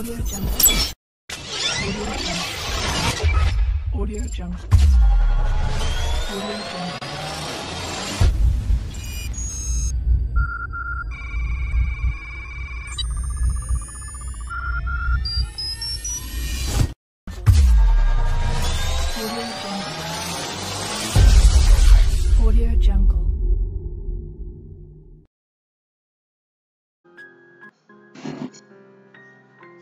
Audio Jungle. Audio Jungle. Audio Jungle. Audio Jungle.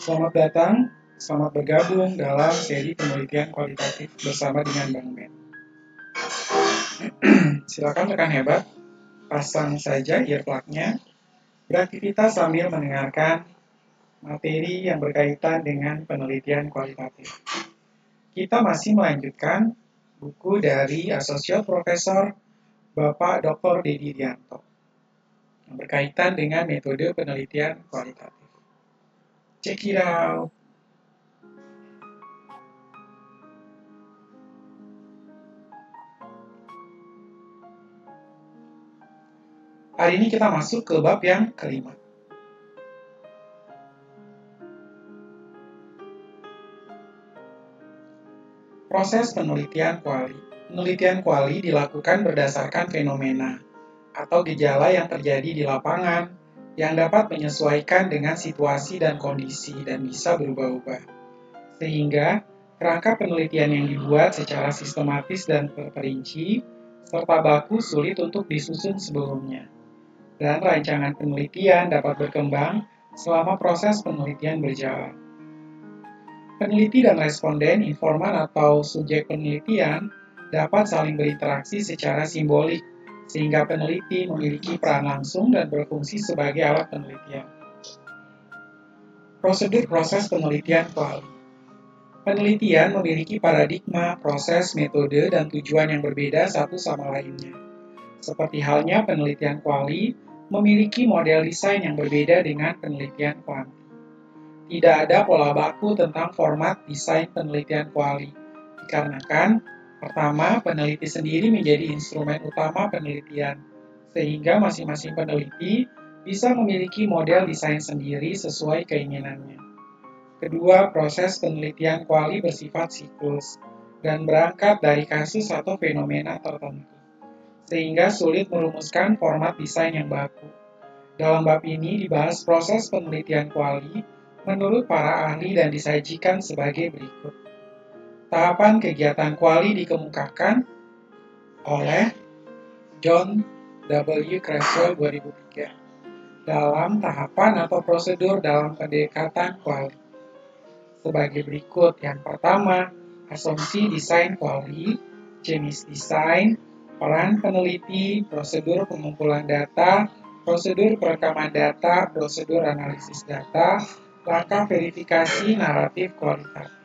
Selamat datang, selamat bergabung dalam seri penelitian kualitatif bersama dengan Bang Ben. Silakan rekan hebat, pasang saja earplug-nya, beraktivitas sambil mendengarkan materi yang berkaitan dengan penelitian kualitatif. Kita masih melanjutkan buku dari Asosiat Profesor Bapak Dr. Dedi Dianto yang berkaitan dengan metode penelitian kualitatif. Check it out! Hari ini kita masuk ke bab yang kelima. Proses penelitian kuali. Penelitian kuali dilakukan berdasarkan fenomena atau gejala yang terjadi di lapangan yang dapat menyesuaikan dengan situasi dan kondisi dan bisa berubah-ubah. Sehingga kerangka penelitian yang dibuat secara sistematis dan terperinci serta baku sulit untuk disusun sebelumnya. Dan rancangan penelitian dapat berkembang selama proses penelitian berjalan. Peneliti dan responden, informan atau subjek penelitian dapat saling berinteraksi secara simbolik, sehingga peneliti memiliki peran langsung dan berfungsi sebagai alat penelitian. Prosedur proses penelitian kuali. Penelitian memiliki paradigma, proses, metode, dan tujuan yang berbeda satu sama lainnya. Seperti halnya penelitian kuali memiliki model desain yang berbeda dengan penelitian kuanti. Tidak ada pola baku tentang format desain penelitian kuali, dikarenakan pertama, peneliti sendiri menjadi instrumen utama penelitian, sehingga masing-masing peneliti bisa memiliki model desain sendiri sesuai keinginannya. Kedua, proses penelitian kuali bersifat siklus dan berangkat dari kasus atau fenomena tertentu, sehingga sulit merumuskan format desain yang baku. Dalam bab ini dibahas proses penelitian kuali menurut para ahli dan disajikan sebagai berikut. Tahapan kegiatan kuali dikemukakan oleh John W. Creswell 2003 dalam tahapan atau prosedur dalam pendekatan kuali. Sebagai berikut, yang pertama, asumsi desain kuali, jenis desain, peran peneliti, prosedur pengumpulan data, prosedur perekaman data, prosedur analisis data, langkah verifikasi naratif kualitatif.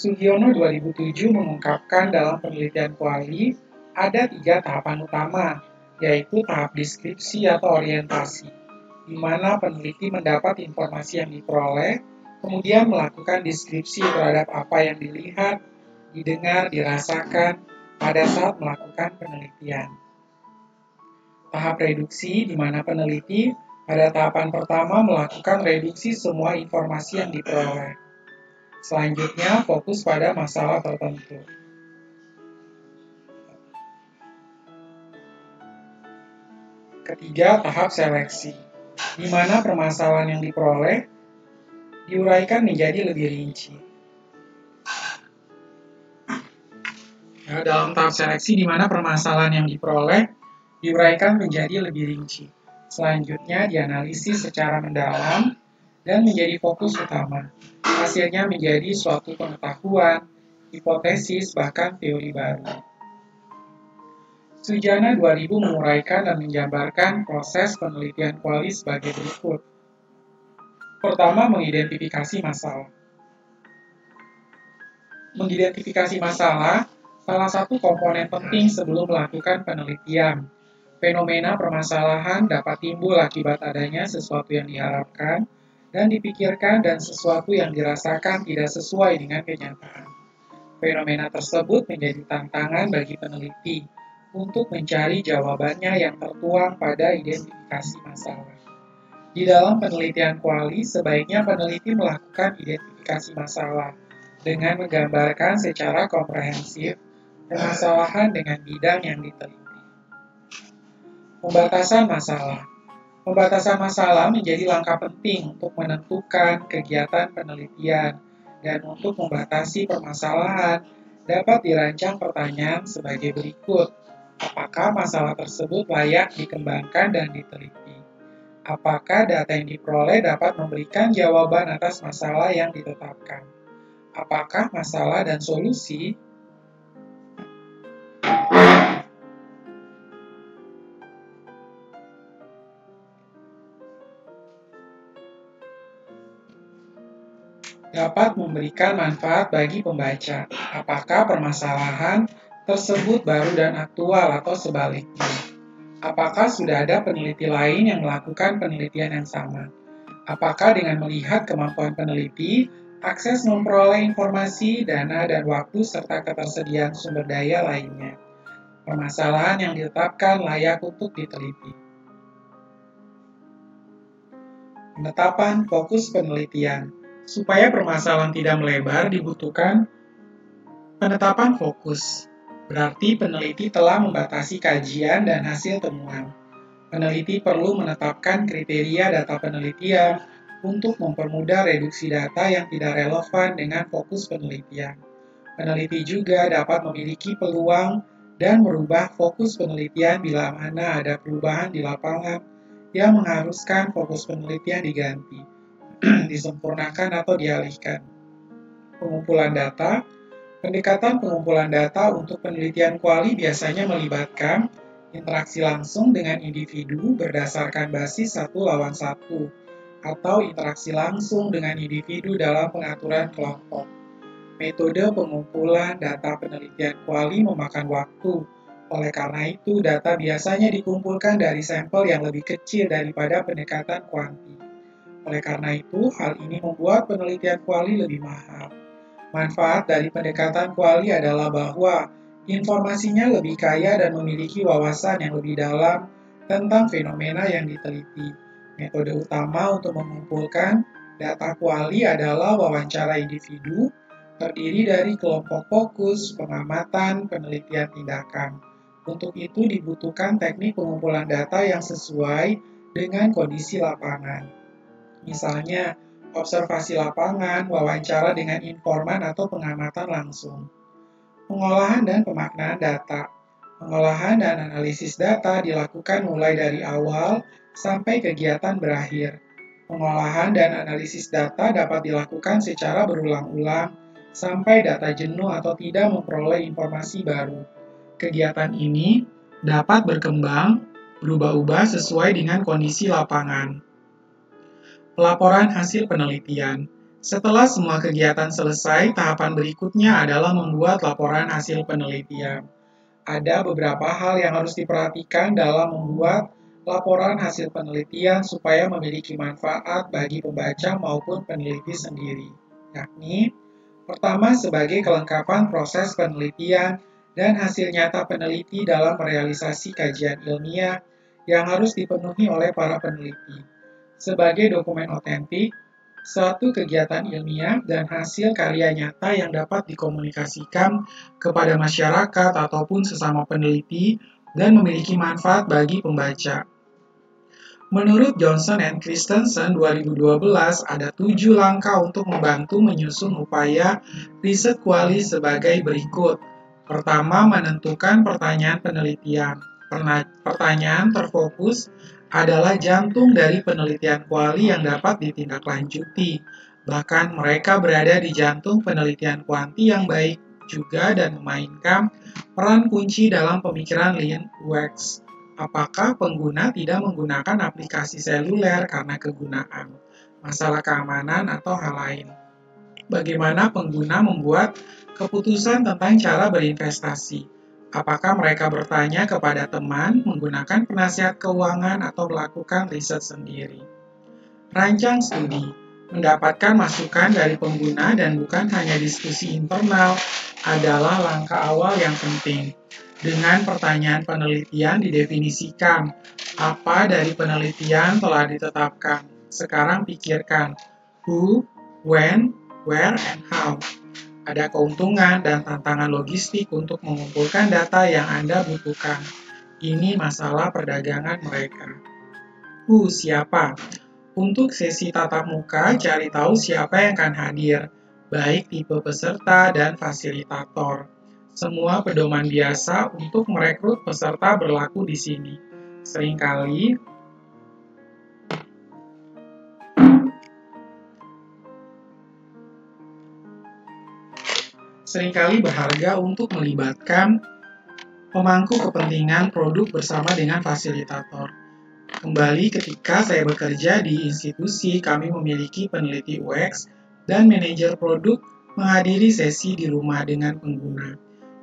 Sugiono 2007 mengungkapkan dalam penelitian kuali ada 3 tahapan utama, yaitu tahap deskripsi atau orientasi, di mana peneliti mendapat informasi yang diperoleh, kemudian melakukan deskripsi terhadap apa yang dilihat, didengar, dirasakan pada saat melakukan penelitian. Tahap reduksi, di mana peneliti pada tahapan pertama melakukan reduksi semua informasi yang diperoleh. Selanjutnya, fokus pada masalah tertentu. Ketiga, tahap seleksi, di mana permasalahan yang diperoleh diuraikan menjadi lebih rinci. Dalam tahap seleksi, di mana permasalahan yang diperoleh diuraikan menjadi lebih rinci. Selanjutnya, dianalisis secara mendalam dan menjadi fokus utama. Hasilnya menjadi suatu pengetahuan, hipotesis, bahkan teori baru. Sujana 2000 menguraikan dan menjabarkan proses penelitian kuali sebagai berikut. Pertama, mengidentifikasi masalah. Mengidentifikasi masalah salah satu komponen penting sebelum melakukan penelitian. Fenomena permasalahan dapat timbul akibat adanya sesuatu yang diharapkan dan dipikirkan dan sesuatu yang dirasakan tidak sesuai dengan kenyataan. Fenomena tersebut menjadi tantangan bagi peneliti untuk mencari jawabannya yang tertuang pada identifikasi masalah. Di dalam penelitian kuali, sebaiknya peneliti melakukan identifikasi masalah dengan menggambarkan secara komprehensif permasalahan dengan bidang yang diteliti. Pembatasan masalah. Pembatasan masalah menjadi langkah penting untuk menentukan kegiatan penelitian, dan untuk membatasi permasalahan dapat dirancang pertanyaan sebagai berikut. Apakah masalah tersebut layak dikembangkan dan diteliti? Apakah data yang diperoleh dapat memberikan jawaban atas masalah yang ditetapkan? Apakah masalah dan solusi dapat memberikan manfaat bagi pembaca? Apakah permasalahan tersebut baru dan aktual atau sebaliknya? Apakah sudah ada peneliti lain yang melakukan penelitian yang sama? Apakah dengan melihat kemampuan peneliti, akses memperoleh informasi, dana, dan waktu, serta ketersediaan sumber daya lainnya, permasalahan yang ditetapkan layak untuk diteliti? Penetapan fokus penelitian. Supaya permasalahan tidak melebar, dibutuhkan penetapan fokus. Berarti peneliti telah membatasi kajian dan hasil temuan. Peneliti perlu menetapkan kriteria data penelitian untuk mempermudah reduksi data yang tidak relevan dengan fokus penelitian. Peneliti juga dapat memiliki peluang dan merubah fokus penelitian bila mana ada perubahan di lapangan yang mengharuskan fokus penelitian diganti, disempurnakan atau dialihkan. Pengumpulan data. Pendekatan pengumpulan data untuk penelitian kuali biasanya melibatkan interaksi langsung dengan individu berdasarkan basis 1:1, atau interaksi langsung dengan individu dalam pengaturan kelompok. Metode pengumpulan data penelitian kuali memakan waktu, oleh karena itu data biasanya dikumpulkan dari sampel yang lebih kecil daripada pendekatan kuanti. Oleh karena itu, hal ini membuat penelitian kuali lebih mahal. Manfaat dari pendekatan kuali adalah bahwa informasinya lebih kaya dan memiliki wawasan yang lebih dalam tentang fenomena yang diteliti. Metode utama untuk mengumpulkan data kuali adalah wawancara individu, terdiri dari kelompok fokus, pengamatan, penelitian tindakan. Untuk itu dibutuhkan teknik pengumpulan data yang sesuai dengan kondisi lapangan. Misalnya, observasi lapangan, wawancara dengan informan, atau pengamatan langsung. Pengolahan dan pemaknaan data. Pengolahan dan analisis data dilakukan mulai dari awal sampai kegiatan berakhir. Pengolahan dan analisis data dapat dilakukan secara berulang-ulang sampai data jenuh atau tidak memperoleh informasi baru. Kegiatan ini dapat berkembang, berubah-ubah sesuai dengan kondisi lapangan. Pelaporan hasil penelitian. Setelah semua kegiatan selesai, tahapan berikutnya adalah membuat laporan hasil penelitian. Ada beberapa hal yang harus diperhatikan dalam membuat laporan hasil penelitian supaya memiliki manfaat bagi pembaca maupun peneliti sendiri. Yakni, pertama, sebagai kelengkapan proses penelitian dan hasil nyata peneliti dalam merealisasi kajian ilmiah yang harus dipenuhi oleh para peneliti. Sebagai dokumen otentik, suatu kegiatan ilmiah dan hasil karya nyata yang dapat dikomunikasikan kepada masyarakat ataupun sesama peneliti dan memiliki manfaat bagi pembaca. Menurut Johnson and Christensen 2012, ada 7 langkah untuk membantu menyusun upaya riset kuali sebagai berikut. Pertama, menentukan pertanyaan penelitian. Pertanyaan terfokus adalah jantung dari penelitian kuali yang dapat ditindaklanjuti. Bahkan mereka berada di jantung penelitian kuanti yang baik juga dan memainkan peran kunci dalam pemikiran Lynn Wax. Apakah pengguna tidak menggunakan aplikasi seluler karena kegunaan, masalah keamanan, atau hal lain? Bagaimana pengguna membuat keputusan tentang cara berinvestasi? Apakah mereka bertanya kepada teman, menggunakan penasihat keuangan, atau melakukan riset sendiri? Rancang studi. Mendapatkan masukan dari pengguna dan bukan hanya diskusi internal adalah langkah awal yang penting. Dengan pertanyaan penelitian didefinisikan. Apa dari penelitian telah ditetapkan? Sekarang pikirkan. Who, when, where, and how. Ada keuntungan dan tantangan logistik untuk mengumpulkan data yang Anda butuhkan. Ini masalah perdagangan mereka. Who, siapa? Untuk sesi tatap muka, cari tahu siapa yang akan hadir, baik tipe peserta dan fasilitator. Semua pedoman biasa untuk merekrut peserta berlaku di sini. Seringkali berharga untuk melibatkan pemangku kepentingan produk bersama dengan fasilitator. Kembali ketika saya bekerja di institusi, kami memiliki peneliti UX dan manajer produk menghadiri sesi di rumah dengan pengguna.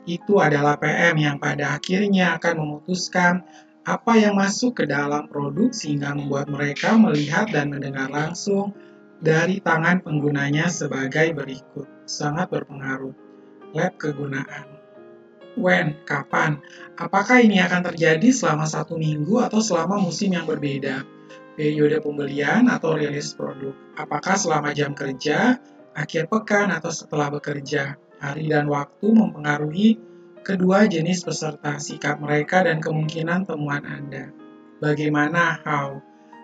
Itu adalah PM yang pada akhirnya akan memutuskan apa yang masuk ke dalam produk sehingga membuat mereka melihat dan mendengar langsung dari tangan penggunanya sebagai berikut. Sangat berpengaruh. Lab kegunaan. When, kapan? Apakah ini akan terjadi selama 1 minggu atau selama musim yang berbeda? Periode pembelian atau rilis produk? Apakah selama jam kerja, akhir pekan, atau setelah bekerja? Hari dan waktu mempengaruhi kedua jenis peserta, sikap mereka, dan kemungkinan temuan Anda. Bagaimana how?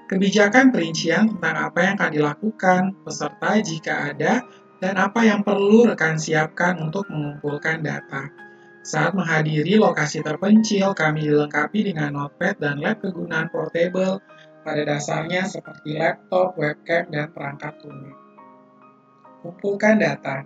Kebijakan perincian tentang apa yang akan dilakukan peserta jika ada, dan apa yang perlu rekan siapkan untuk mengumpulkan data. Saat menghadiri lokasi terpencil, kami dilengkapi dengan notepad dan lab kegunaan portable pada dasarnya seperti laptop, webcam, dan perangkat lunak. Kumpulkan data.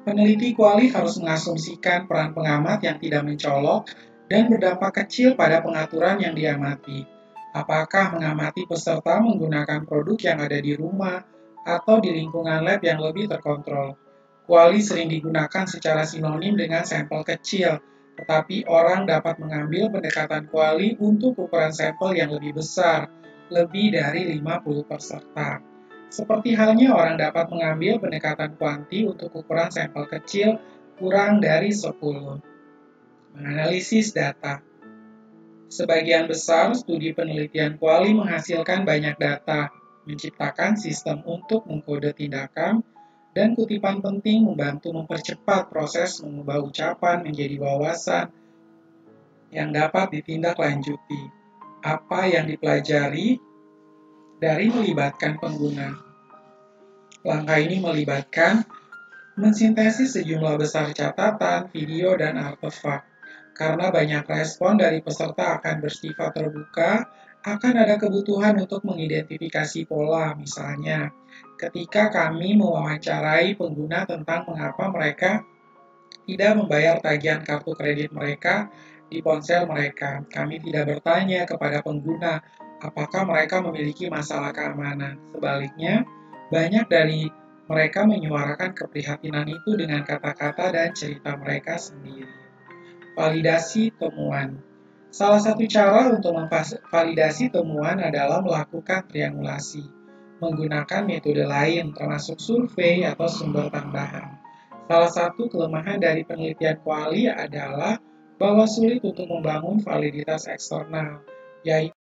Peneliti kuali harus mengasumsikan peran pengamat yang tidak mencolok dan berdampak kecil pada pengaturan yang diamati. Apakah mengamati peserta menggunakan produk yang ada di rumah atau di lingkungan lab yang lebih terkontrol? Kuali sering digunakan secara sinonim dengan sampel kecil, tetapi orang dapat mengambil pendekatan kuali untuk ukuran sampel yang lebih besar, lebih dari 50 peserta. Seperti halnya orang dapat mengambil pendekatan kuanti untuk ukuran sampel kecil kurang dari 10. Menganalisis data. Sebagian besar studi penelitian kuali menghasilkan banyak data, menciptakan sistem untuk mengkode tindakan, dan kutipan penting membantu mempercepat proses mengubah ucapan menjadi wawasan yang dapat ditindaklanjuti. Apa yang dipelajari dari melibatkan pengguna? Langkah ini melibatkan mensintesis sejumlah besar catatan, video, dan artefak. Karena banyak respon dari peserta akan bersifat terbuka, akan ada kebutuhan untuk mengidentifikasi pola, misalnya ketika kami mewawancarai pengguna tentang mengapa mereka tidak membayar tagihan kartu kredit mereka di ponsel mereka. Kami tidak bertanya kepada pengguna apakah mereka memiliki masalah keamanan. Sebaliknya, banyak dari mereka menyuarakan keprihatinan itu dengan kata-kata dan cerita mereka sendiri. Validasi temuan. Salah satu cara untuk memvalidasi temuan adalah melakukan triangulasi, menggunakan metode lain termasuk survei atau sumber tambahan. Salah satu kelemahan dari penelitian kuali adalah bahwa sulit untuk membangun validitas eksternal, yaitu